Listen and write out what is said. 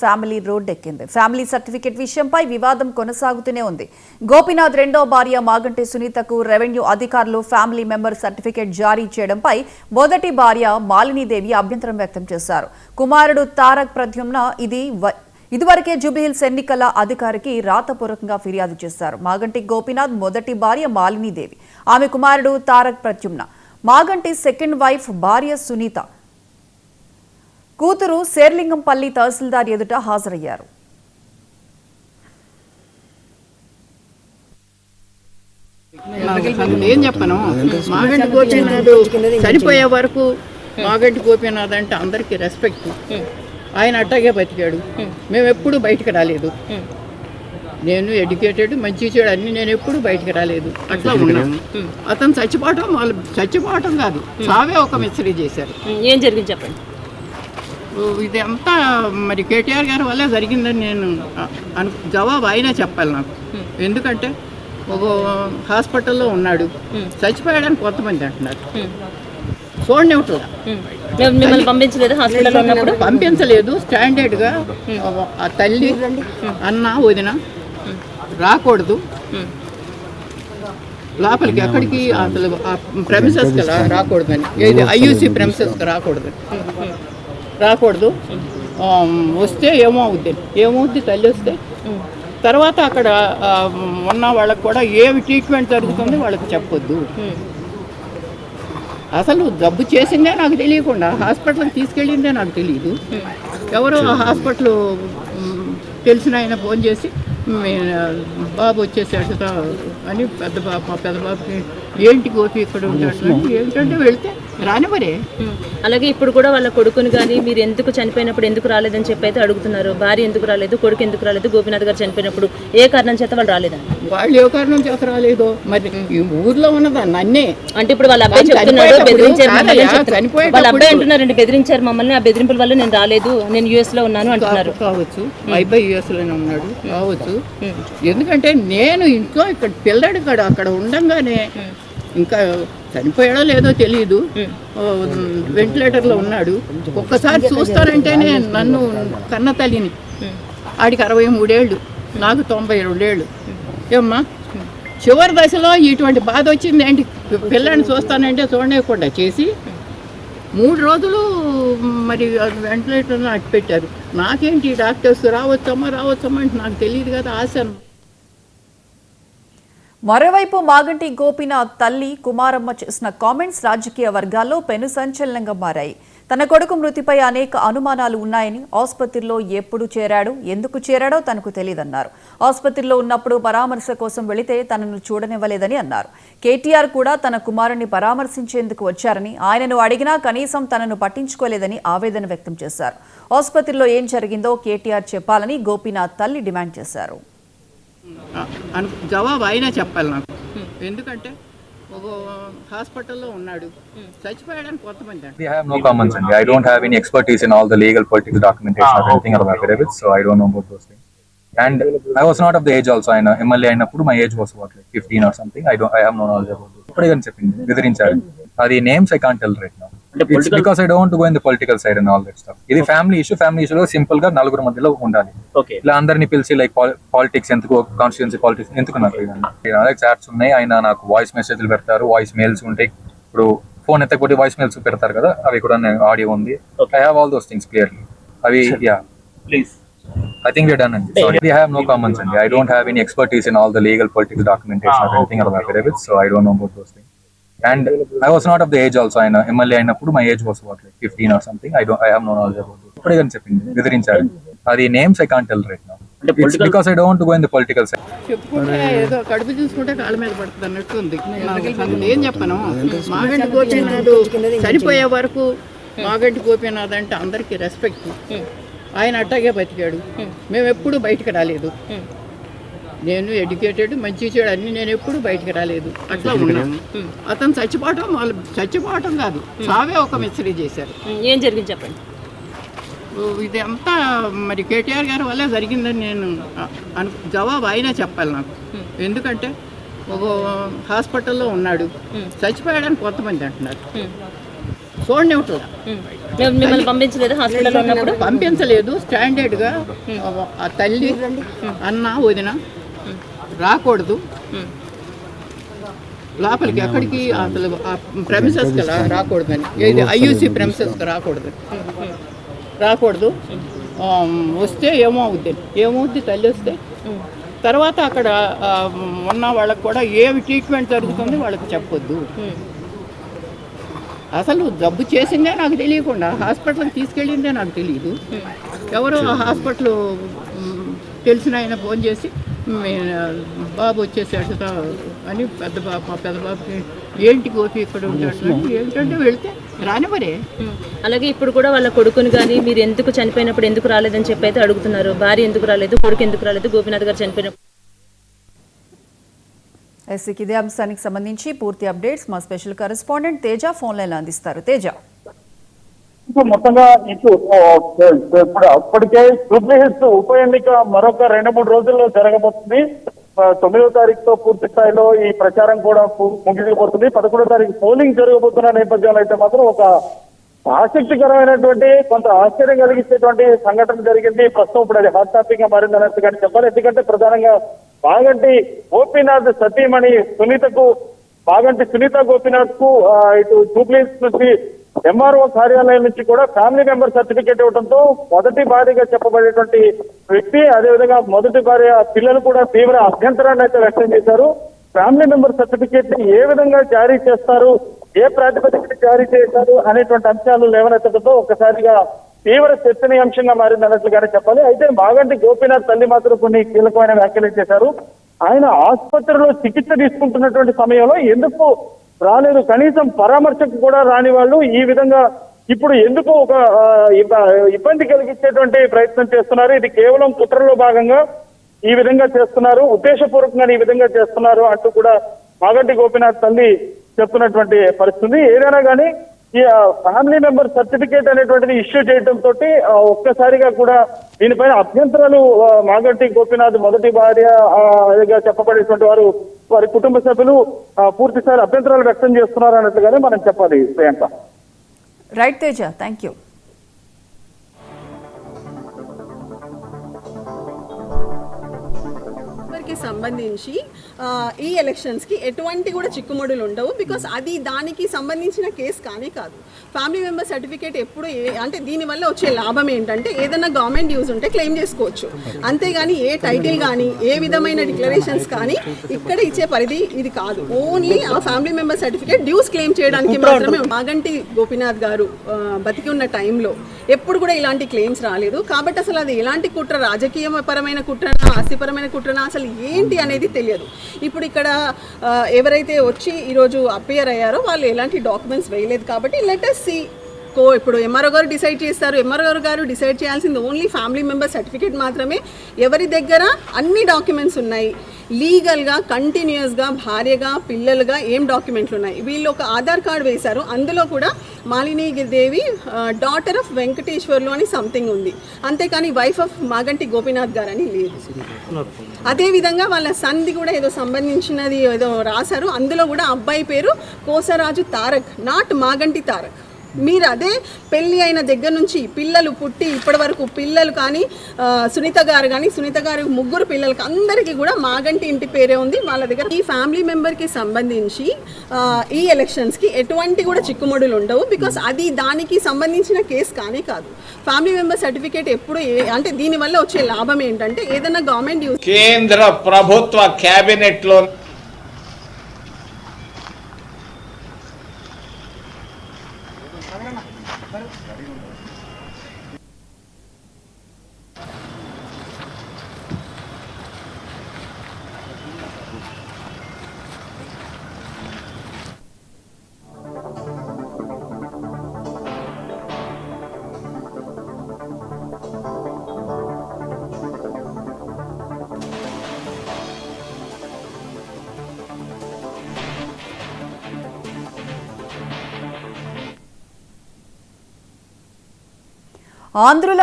Family రోడ్డెక్కింది. Family certificate విషయంపై వివాదం కొనసాగుతూనే ఉంది. గోపీనాథ్ రెండో భార్య మాగంటి సునీతకు రెవెన్యూ అధికారులు ఫ్యామిలీ మెంబర్ సర్టిఫికెట్ జారీ చేయడంపై మొదటి భార్య మాలినీదేవి అభ్యంతరం వ్యక్తం చేశారు. కుమారుడు తారక్ ప్రద్యుమ్న ఇదివరకే జూబ్లీహిల్స్ ఎన్నికల అధికారికి రాతపూర్వకంగా ఫిర్యాదు చేశారు. మాగంటి గోపీనాథ్ మొదటి భార్య మాలినీదేవి, ఆమె కుమారుడు తారక్ ప్రద్యుమ్న, మాగంటి సెకండ్ వైఫ్ భార్య సునీత కూతురు శేర్లింగంపల్లి తహసీల్దార్ ఎదుట హాజరయ్యారు. ఏం చెప్పను, మాగంటి గోపీనాథ్ చనిపోయే వరకు మాగంటి గోపీనాథ్ అంటే అందరికీ రెస్పెక్ట్. ఆయన అట్టాగే బతికాడు. మేము ఎప్పుడు బయటకు రాలేదు. నేను ఎడ్యుకేటెడ్, మంచి చెడు అన్ని నేను ఎప్పుడు బయటకు రాలేదు. అట్లా ఉన్నాను. అతను చచ్చిపోవటం, వాళ్ళు చచ్చిపోవటం కాదు, చావే ఒక మిస్టరీ చేశారు. ఏం జరిగింది చెప్పండి. ఇది అంతా మరి కేటీఆర్ గారి వల్లే జరిగిందని నేను జవాబు అయినా చెప్పాలి నాకు. ఎందుకంటే ఒక హాస్పిటల్లో ఉన్నాడు, చచ్చిపోయాడని కొంతమంది అంటున్నారు. చూడనివ్వట్లా, పంపించలేదు. స్టాండర్డ్గా ఆ తల్లి అన్న వదిన రాకూడదు లోపలికి, ఎక్కడికి అసలు ప్రెమిసెస్కి రాకూడదని, ఏది ఐయూసీ ప్రెమిసెస్కి రాకూడదు. వస్తే ఏమవుద్ది తల్లి వస్తే తర్వాత అక్కడ ఉన్న వాళ్ళకి కూడా ఏమి ట్రీట్మెంట్ జరుగుతుందో వాళ్ళకి చెప్పొద్దు. అసలు జబ్బు చేసిందే నాకు తెలియకుండా హాస్పిటల్కి తీసుకెళ్ళిందే నాకు తెలియదు. ఎవరో ఆ హాస్పిటల్ తెలిసిన ఆయన ఫోన్ చేసి బాబు వచ్చేసాడు అని పెద్ద బాబుకి ఏంటి గోపి ఇక్కడ ఉంటాడు ఏంటంటే వెళ్తే రానివరే. అలాగే ఇప్పుడు కూడా వాళ్ళ కొడుకుని కానీ మీరు ఎందుకు చనిపోయినప్పుడు ఎందుకు రాలేదని చెప్పి అయితే అడుగుతున్నారు. భార్య ఎందుకు రాలేదు, కొడుకు ఎందుకు రాలేదు, గోపీనాథ్ గారు చనిపోయినప్పుడు ఏ కారణం చేత వాళ్ళు రాలేదని. వాళ్ళు ఏ కారణం చేత రాలేదో మరి ఈ ఊర్లో ఉన్నదాన్ని అన్నే అంటే ఇప్పుడు వాళ్ళ అబ్బాయి చెప్తున్నాడు బెదిరించారు, వాళ్ళ అబ్బాయి అంటున్నారండి బెదిరించారు మమ్మల్ని, ఆ బెదిరింపుల వల్ల నేను రాలేదు, నేను యుఎస్ లో ఉన్నాను అంటున్నారు. కావచ్చు, మా అబ్బాయి యుఎస్ లోనే ఉన్నాడు కావచ్చు. ఎందుకంటే నేను ఇంట్లో ఇక్కడ పిల్లడు అక్కడ ఉండంగానే ఇంకా చనిపోయాడో లేదో తెలియదు, వెంటిలేటర్లో ఉన్నాడు. ఒక్కసారి చూస్తానంటేనే నన్ను కన్న తల్లిని, ఆడికి 63 ఏళ్ళు, నాకు 92 ఏళ్ళు. ఏమ్మా చివరి దశలో ఇటువంటి బాధ వచ్చింది ఏంటి, పిల్లాడిని చూస్తానంటే చూడలేకుండా చేసి 3 రోజులు మరి వెంటిలేటర్లో అట్టు పెట్టారు. నాకేంటి డాక్టర్స్ రావచ్చమ్మా అంటే నాకు తెలియదు కదా ఆశ. మరోవైపు మాగంటి గోపీనాథ్ తల్లి కుమారమ్మ చేసిన కామెంట్స్ రాజకీయ వర్గాల్లో పెను సంచలనంగా మారాయి. తన కొడుకు మృతిపై అనేక అనుమానాలు ఉన్నాయని, ఆసుపత్రిలో ఎప్పుడు చేరాడు, ఎందుకు చేరాడో తనకు తెలియదన్నారు. ఆసుపత్రిలో ఉన్నప్పుడు పరామర్శ కోసం వెళితే తనను చూడనివ్వలేదని అన్నారు. కేటీఆర్ కూడా తన కుమారుణ్ణి పరామర్శించేందుకు వచ్చారని, ఆయనను అడిగినా కనీసం తనను పట్టించుకోలేదని ఆవేదన వ్యక్తం చేశారు. ఆసుపత్రిలో ఏం జరిగిందో కేటీఆర్ చెప్పాలని గోపీనాథ్ తల్లి డిమాండ్ చేశారు. జవాబు అయినా చెప్పాలి నాకు. ఎందుకంటే ఒక హాస్పిటల్లో ఉన్నాడు, చచ్చిపోయాడని కొంతమంది అంటారు. I have no comments and I don't have any expertise in all the legal political documentation or anything about affidavits, so I don't know about those things. And I was not of the age also. I know MLA అయినప్పుడు my age was what, like 15 or something. I have no knowledge about it. ఇప్పుడే కానీ చెప్పింది బెదిరించారు. అది names I can't tell right now. It's because I don't want to go in the political side and all that stuff. ఇది family ఇష్యూలో simple గా నలుగురు మధ్యలో ఉండాలి. ఇలా అందరినీ పిలిచి లైక్ పాలిటిక్స్ ఎందుకు, కాన్స్టిట్యుయెన్సీ పాలిటిక్స్ ఎందుకు నాకు ఇవన్నీ చాట్స్ ఉన్నాయి. ఆయన నాకు వాయిస్ మెసేజ్లు పెడతారు, వాయిస్ మెయిల్స్ ఉంటాయి. ఇప్పుడు ఫోన్ ఎత్తకపోతే వాయిస్ మెయిల్స్ పెడతారు కదా, అవి కూడా ఆడియో ఉంది. I have all those things clearly. అవి please I think we're done. Sorry, I have no comments and I don't have any expertise in all the legal political documentation or anything about affidavits, so I don't know about those things. And I was not of the age also. I know MLA అయినప్పుడు my age was what, like 15 or something. I have no knowledge about it. ఇప్పుడే కానీ చెప్పింది బెదిరించారు. అది names I can't tell right now. It's because I don't want to go in the political side. చెప్పుకుంటే ఏదో కడుపు చూసుకుంటే కాళ్ళ మీద పడుతుంది అన్నట్టు ఉంది. ఏం చెప్పను, మాగంటి గోపీనాథ్ చనిపోయే వరకు మాగంటి గోపీనాథ్ అంటే అందరికీ రెస్పెక్ట్. ఆయన అట్టాగే బతికాడు. మేము ఎప్పుడు బయటకు రాలేదు. నేను ఎడ్యుకేటెడ్, మంచి చెడు అన్ని నేను ఎప్పుడు బయటకు రాలేదు. అట్లా ఉన్నాను. అతను చచ్చిపోవటం, వాళ్ళు చచ్చిపోవటం కాదు, చావే ఒక మిస్టరీ చేశారు. ఏం జరిగింది చెప్పండి. ఇది అంతా మరి కేటీఆర్ గారి వల్లే జరిగిందని నేను జవాబు అయినా చెప్పాలి నాకు. ఎందుకంటే ఒక హాస్పిటల్లో ఉన్నాడు, చచ్చిపోయాడని కొంతమంది అంటున్నారు. చూడనివ్వట్లా. మిమ్మల్ని పంపించలేదు హాస్పిటల్లో ఉన్నప్పుడు? పంపించలేదు. స్టాండర్డ్గా ఆ తల్లి అన్న వదిన రాకూడదు లోపలికి, ఎక్కడికి అసలు ఆ ప్రెమిసెస్కి రాకూడదని, ఏది ఐయూసీ ప్రెమిసెస్కి రాకూడదు. వస్తే ఏమవుద్ది తల్లి వస్తే తర్వాత అక్కడ ఉన్న వాళ్ళకి కూడా ఏమి ట్రీట్మెంట్ జరుగుతుంది వాళ్ళకి చెప్పొద్దు. అసలు జబ్బు చేసిందే నాకు తెలియకుండా హాస్పిటల్కి తీసుకెళ్ళిందే నాకు తెలియదు. ఎవరో ఆ హాస్పిటల్ తెలిసిన ఆయన ఫోన్ చేసి బాబు వచ్చేసాడు అని పెద్ద బాబుకి ఏంటి గోపి ఇక్కడ ఉంటాడు ఏంటంటే వెళ్తే రానివరే. అలాగే ఇప్పుడు కూడా వాళ్ళ కొడుకుని కానీ మీరు ఎందుకు చనిపోయినప్పుడు ఎందుకు రాలేదని చెప్పి అయితే అడుగుతున్నారు. భార్య ఎందుకు రాలేదు, కొడుకు ఎందుకు రాలేదు, గోపీనాథ్ గారు చనిపోయినప్పుడు. ఇదే అంశానికి సంబంధించి పూర్తి అప్డేట్స్ మా special correspondent Teja phone line అందిస్తారు. తేజ, మొత్తంగా ఇప్పుడు అప్పటికే జూబ్లీ హిల్స్ ఉప ఎన్నిక మరొక 2-3 రోజుల్లో జరగబోతుంది. 9వ తారీఖుతో పూర్తి స్థాయిలో ఈ ప్రచారం కూడా ముగిసిపోతుంది. 11వ తారీఖు పోలింగ్ జరగబోతున్న నేపథ్యంలో అయితే మాత్రం ఒక ఆసక్తికరమైనటువంటి కొంత ఆశ్చర్యం కలిగించేటువంటి సంఘటన జరిగింది. ప్రస్తుతం ఇప్పుడు అది హాట్ టాపిక్ గా మారింది అన్నట్టుగా చెప్పాలి. ఎందుకంటే ప్రధానంగా మాగంటి గోపీనాథ్ సతీమణి మాగంటి సునీత గోపీనాథ్ కు ఇటు జూబ్లీ హిల్స్ నుంచి ఎంఆర్ఓ కార్యాలయం నుంచి కూడా ఫ్యామిలీ మెంబర్ సర్టిఫికేట్ ఇవ్వడంతో మొదటి భార్యగా చెప్పబడేటువంటి వ్యక్తి, అదేవిధంగా మొదటి భార్య పిల్లలు కూడా తీవ్ర అభ్యంతరాన్ని అయితే వ్యక్తం చేశారు. ఫ్యామిలీ మెంబర్ సర్టిఫికేట్ ని ఏ విధంగా జారీ చేస్తారు, ఏ ప్రాతిపదికన జారీ చేశారు అనేటువంటి అంశాలు లేవనెత్తడంతో ఒక్కసారిగా తీవ్ర చర్చనీయాంశంగా మారింది అన్నట్లుగానే చెప్పాలి. అయితే మాగంటి గోపీనాథ్ తల్లి మాత్రం కొన్ని కీలకమైన వ్యాఖ్యలు చేశారు. ఆయన ఆసుపత్రిలో చికిత్స తీసుకుంటున్నటువంటి సమయంలో ఎందుకు రాలేదు, కనీసం పరామర్శకు కూడా రాని వాళ్ళు ఈ విధంగా ఇప్పుడు ఎందుకు ఒక ఇబ్బంది కలిగించేటువంటి ప్రయత్నం చేస్తున్నారు, ఇది కేవలం కుట్రలో భాగంగా ఈ విధంగా చేస్తున్నారు, ఉద్దేశపూర్వకంగా ఈ విధంగా చేస్తున్నారు అంటూ కూడా మాగంటి గోపీనాథ్ తల్లి చెప్తున్నటువంటి పరిస్థితి. ఏదైనా కానీ ఈ ఫ్యామిలీ మెంబర్ సర్టిఫికేట్ అనేటువంటిది ఇష్యూ చేయడంతో ఒక్కసారిగా కూడా దీనిపైన అభ్యంతరాలు మాగంటి గోపీనాథ్ మొదటి భార్యగా చెప్పబడేటువంటి వారి కుటుంబ సభ్యులు పూర్తిస్థాయి అభ్యంతరాలు వ్యక్తం చేస్తున్నారు అన్నట్లుగానే మనం చెప్పాలి. Priyanka, right Teja, thank you. సంబంధించి ఈ ఎలక్షన్స్కి ఎటువంటి కూడా చిక్కుముడులు ఉండవు. బికాస్ అది దానికి సంబంధించిన కేసు కానీ కాదు. ఫ్యామిలీ మెంబర్ సర్టిఫికేట్ ఎప్పుడు అంటే దీనివల్ల వచ్చే లాభం ఏంటంటే ఏదైనా గవర్నమెంట్ యూజ్ ఉంటే క్లెయిమ్ చేసుకోవచ్చు, అంతేగాని ఏ టైటిల్ కానీ ఏ విధమైన డిక్లరేషన్స్ కానీ ఇక్కడ ఇచ్చే పరిధి ఇది కాదు. ఓన్లీ ఆ family member certificate dues claim చేయడానికి మాత్రమే. మాగంటి గోపీనాథ్ గారు బతికి ఉన్న టైంలో ఎప్పుడు కూడా ఇలాంటి క్లెయిమ్స్ రాలేదు. కాబట్టి అసలు అది ఎలాంటి కుట్ర, రాజకీయ పరమైన కుట్రనా, ఆస్తిపరమైన కుట్రనా, అసలు ఏంటి అనేది తెలియదు. ఇప్పుడు ఇక్కడ ఎవరైతే వచ్చి ఈరోజు అపియర్ అయ్యారో వాళ్ళు ఎలాంటి డాక్యుమెంట్స్ వేయలేదు. కాబట్టి లెట్ us see. ఇప్పుడు ఎంఆర్ఓ గారు డిసైడ్ చేస్తారు. ఎంఆర్ఓ గారు డిసైడ్ చేయాల్సింది ఓన్లీ ఫ్యామిలీ మెంబర్ సర్టిఫికేట్ మాత్రమే. ఎవరి దగ్గర అన్ని డాక్యుమెంట్స్ ఉన్నాయి, లీగల్గా కంటిన్యూస్గా భార్యగా పిల్లలుగా ఏం డాక్యుమెంట్లు ఉన్నాయి. వీళ్ళు ఒక ఆధార్ కార్డు వేశారు, అందులో కూడా మాలిని దేవి డాటర్ ఆఫ్ వెంకటేశ్వర్లు అని సంథింగ్ ఉంది, అంతేకాని వైఫ్ ఆఫ్ మాగంటి గోపీనాథ్ గారు అని లేదు. అదేవిధంగా వాళ్ళ సన్ది కూడా ఏదో సంబంధించినది ఏదో రాశారు, అందులో కూడా అబ్బాయి పేరు కోసరాజు తారక్, నాట్ మాగంటి తారక్. మీరు అదే పెళ్ళి అయిన దగ్గర నుంచి పిల్లలు పుట్టి ఇప్పటి వరకు పిల్లలు కానీ సునీత గారు కానీ, సునీత గారు 3 పిల్లలకి అందరికీ కూడా మాగంటి ఇంటి పేరే ఉంది వాళ్ళ దగ్గర. ఈ ఫ్యామిలీ మెంబర్కి సంబంధించి ఈ ఎలక్షన్స్కి ఎటువంటి కూడా చిక్కుముడులు ఉండవు. బికాస్ అది దానికి సంబంధించిన కేసు కానీ కాదు. ఫ్యామిలీ మెంబర్ సర్టిఫికేట్ ఎప్పుడు అంటే దీనివల్ల వచ్చే లాభం ఏంటంటే ఏదైనా గవర్నమెంట్ యూజ్ కేంద్ర ప్రభుత్వ కేబినెట్ లో ఆంధ్రుల